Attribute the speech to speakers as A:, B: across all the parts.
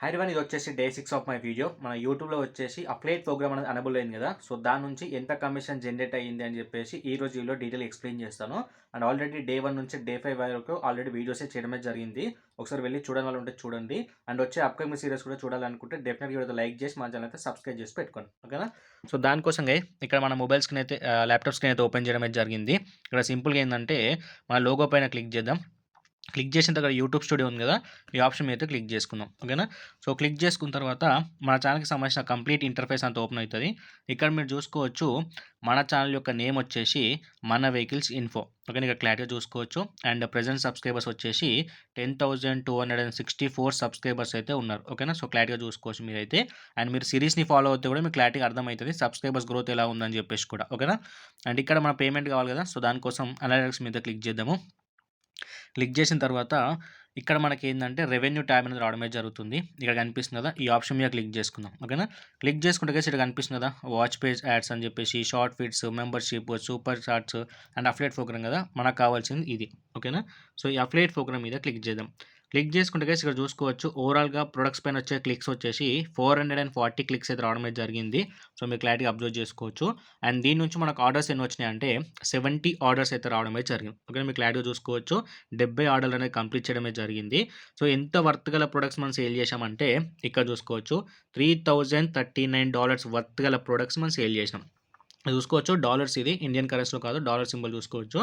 A: Hi everyone, ఇది వచ్చేసి day 6 of my video. మన యూట్యూబ్‌లో వచ్చేసి అఫిలియేట్ ప్రోగ్రామ్ అనేది ఎనేబుల్ అయింది కదా! సో, దాని నుంచి ఎంత కమిషన్ జనరేట్ అయ్యింది అని చెప్పేసి ఈ రోజు వీడియోలో డీటెయిల్ ఎక్స్‌ప్లెయిన్ చేస్తాను. అండ్ ఆల్రెడీ డే 1 నుంచి డే 5 వరకు ఆల్రెడీ వీడియోసే చేయడమే జరిగింది. ఒకసారి వెళ్లి చూడని వాళ్ళు ఉంటే చూడండి. అండ్ వచ్చే అప్‌కమింగ్ సీరీస్ కూడా చూడాలనుకుంటే డెఫినెట్‌గా వీడియోతో లైక్ చేసి మన ఛానెల్ అయితే సబ్స్క్రైబ్ చేసి పెట్టుకోండి. ఓకేనా? సో, దానికోసం ఇక్కడ మన మొబైల్ స్క్రీన్ అయితే ల్యాప్‌టాప్ స్క్రీన్ అయితే ఓపెన్ చేయడం అయితే జరిగింది. ఇక్కడ సింపుల్‌గా ఏందంటే మన లోగో పైన క్లిక్ చేద్దాం. క్లిక్ చేసిన తర్వాత యూట్యూబ్ స్టూడియో ఉంది కదా! ఈ ఆప్షన్ మీద అయితే క్లిక్ చేసుకుందాం. ఓకేనా? సో, క్లిక్ చేసుకున్న తర్వాత మన ఛానెల్‌కి సంబంధించిన కంప్లీట్ ఇంటర్ఫేస్ అంతా ఓపెన్ అవుతది. ఇక్కడ మీరు చూసుకోవచ్చు మన ఛానెల్ యొక్క నేమ్ వచ్చేసి మన వెహికల్స్ ఇన్ఫో. ఓకేనా? ఇక్కడ క్లారిటీగా చూసుకోవచ్చు. అండ్ ప్రెజెంట్ సబ్స్క్రైబర్స్ వచ్చేసి 10,264 సబ్స్క్రైబర్స్ అయితే ఉన్నారు. ఓకేనా? సో, క్లారిటీగా చూసుకోవచ్చు మీరైతే. అండ్ మీరు సిరీస్‌ని ఫాలో అవుతే కూడా మీకు క్లారిటీగా అర్థమవుతది. సబ్స్క్రైబర్స్ గ్రోత్ ఎలా ఉందని చెప్పేసి కూడా. ఓకేనా? అండ్ ఇక్కడ మన పేమెంట్ కావాలి కదా! సో, దానికోసం అనలిటిక్స్ మీద క్లిక్ చేద్దాము. క్లిక్ చేసిన తర్వాత ఇక్కడ మనకేందంటే రెవెన్యూ ట్యాబ్ అనేది రావడమే జరుగుతుంది. ఇక్కడ కనిపిస్తుంది కదా! ఈ ఆప్షన్ మీద క్లిక్ చేసుకుందాం. ఓకేనా? క్లిక్ చేసుకుంటే గైస్ ఇక్కడ కనిపిస్తుంది కదా! వాచ్ పేజ్ యాడ్స్ అని చెప్పేసి short fits, membership, super chats and affiliate programme కదా! మనకు కావాల్సింది ఇది. ఓకేనా? సో, ఈ అఫిలియేట్ ప్రోగ్రామ్ మీద క్లిక్ చేద్దాం. క్లిక్ చేసుకుంటే గైస్ ఇక్కడ చూసుకోవచ్చు ఓవరాల్‌గా ప్రొడక్ట్స్ పైన వచ్చే క్లిక్స్ వచ్చేసి 440 క్లిక్స్ అయితే రావడం అయితే జరిగింది. సో, మీరు క్లారిటీగా అబ్జర్వ్ చేసుకోవచ్చు. అండ్ దీని నుంచి మనకు ఆర్డర్స్ ఎన్ని వచ్చినాయంటే 70 ఆర్డర్స్ అయితే రావడం అయితే జరిగింది. ఓకేనా? మీరు క్లారిటీగా చూసుకోవచ్చు. 70 ఆర్డర్లు అనేది కంప్లీట్ చేయడమే జరిగింది. సో, ఎంత వర్త్ గల ప్రొడక్ట్స్ మనం సేల్ చేశామంటే ఇక్కడ చూసుకోవచ్చు $3,039 వర్త్ గల ప్రొడక్ట్స్ మనం సేల్ చేసినాం. చూసుకోవచ్చు డాలర్స్ ఇది ఇండియన్ కరెన్సీలో కాదు. డాలర్ సింబల్ చూసుకోవచ్చు.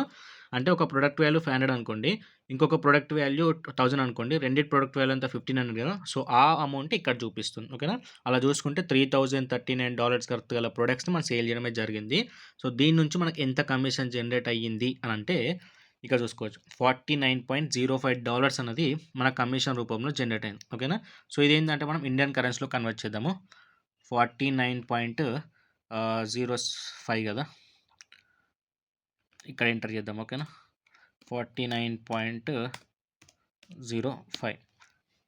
A: అంటే ఒక ప్రొడక్ట్ వాల్యూ 500 అనుకోండి. ఇంకొక ప్రొడక్ట్ వాల్యూ 1000 అనుకోండి. రెండిటి ప్రొడక్ట్ వాల్యూ అంతా 1500 కదా! సో, ఆ అమౌంట్ ఇక్కడ చూపిస్తుంది. ఓకేనా? అలా చూసుకుంటే $3,039 వర్త్ గల ప్రొడక్ట్స్‌ని మనం సేల్ చేయడమే జరిగింది. సో, దీని నుంచి మనకు ఎంత కమిషన్ జనరేట్ అయ్యింది అనంటే ఇక్కడ చూసుకోవచ్చు. $49.05 అన్నది మన కమిషన్ రూపంలో జనరేట్ అయింది. ఓకేనా? సో, ఇదేంటంటే మనం ఇండియన్ కరెన్సీలో కన్వర్ట్ చేద్దాము. 49.05 కదా! ఇక్కడ ఎంటర్ చేద్దాం. ఓకేనా? 49.05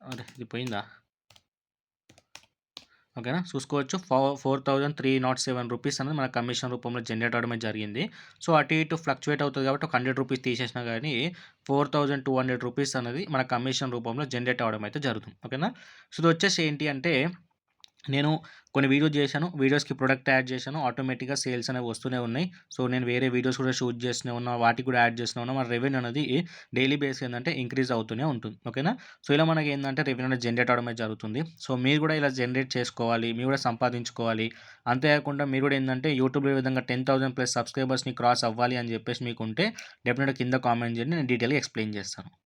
A: అరే! ఇది పోయిందా? ఓకేనా? చూసుకోవచ్చు 4,307 రూపీస్ అనేది మన కమిషన్ రూపంలో జనరేట్ అవ్వడమే జరిగింది. సో, అటు ఇటు ఫ్లక్చుయేట్ అవుతది కాబట్టి ఒక 100 రూపీస్ తీసేసినా గానీ 4,200 రూపీస్ అనేది మన కమిషన్ రూపంలో జనరేట్ అవ్వడం అయితే జరుగుతుంది. ఓకేనా? సో, ఇది వచ్చేసి ఏంటి అంటే నేను కొన్ని వీడియోస్ చేశాను. వీడియోస్‌కి ప్రొడక్ట్ యాడ్ చేశాను. ఆటోమేటిక్‌గా సేల్స్ అనేవి వస్తూనే ఉన్నాయి. సో, నేను వేరే వీడియోస్ కూడా షూట్ చేస్తూనే ఉన్నా. వాటికి కూడా యాడ్ చేస్తూనే ఉన్నా. మన రెవెన్యూ అనేది డైలీ బేస్ ఏందంటే ఇంక్రీజ్ అవుతూనే ఉంటుంది. ఓకేనా? సో, ఇలా మనకేందంటే రెవెన్యూ అనేది జనరేట్ అవ్వడమే జరుగుతుంది. సో, మీరు కూడా ఇలా జనరేట్ చేసుకోవాలి. మీరు కూడా సంపాదించుకోవాలి. అంతేకాకుండా మీరు కూడా ఏందంటే యూట్యూబ్‌లో ఈ విధంగా 10,000+ సబ్స్క్రైబర్స్‌ని క్రాస్ అవ్వాలి అని చెప్పేసి మీకుంటే డెఫినిట్‌గా కింద కామెంట్ చేయండి. నేను డీటెయిల్‌గా ఎక్స్‌ప్లెయిన్ చేస్తాను.